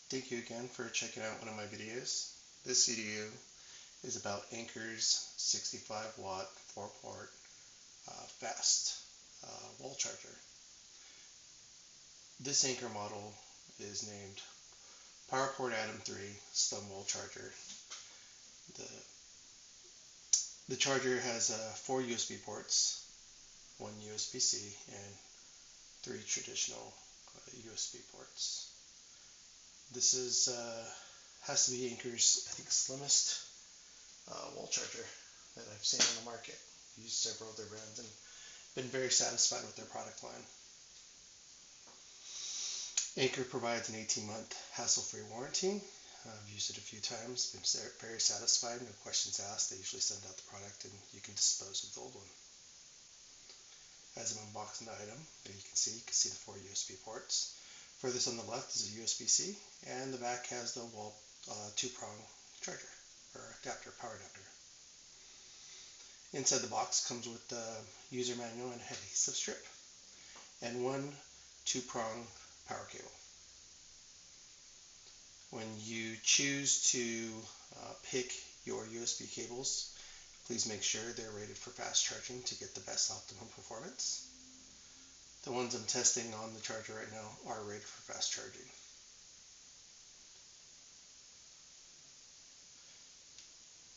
Thank you again for checking out one of my videos. This video is about Anker's 65 watt 4-port fast wall charger. This Anker model is named PowerPort Atom 3 Slim Wall Charger. The charger has 4 USB ports, 1 USB-C, and 3 traditional USB ports. This has to be Anker's, I think, slimmest wall charger that I've seen on the market. I've used several of their brands and been very satisfied with their product line. Anker provides an 18-month hassle-free warranty. I've used it a few times, been very satisfied, no questions asked. They usually send out the product and you can dispose of the old one. As I'm unboxing the item, you can see the 4 USB ports. Furthest on the left is a USB-C, and the back has the wall 2-prong charger, or adapter, power adapter. Inside the box comes with the user manual and adhesive strip, and 1 2-prong power cable. When you choose to pick your USB cables, please make sure they're rated for fast charging to get the best optimum performance. The ones I'm testing on the charger right now are rated for fast charging.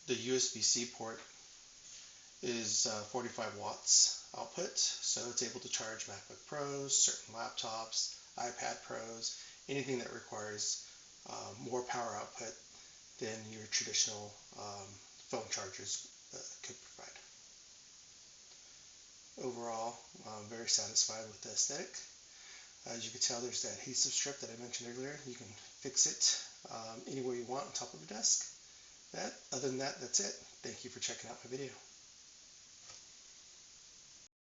The USB-C port is 45 watts output, so it's able to charge MacBook Pros, certain laptops, iPad Pros, anything that requires more power output than your traditional phone chargers could provide. Overall, I'm very satisfied with the aesthetic. As you can tell, there's that adhesive strip that I mentioned earlier. You can fix it anywhere you want on top of your desk. Other than that, that's it. Thank you for checking out my video.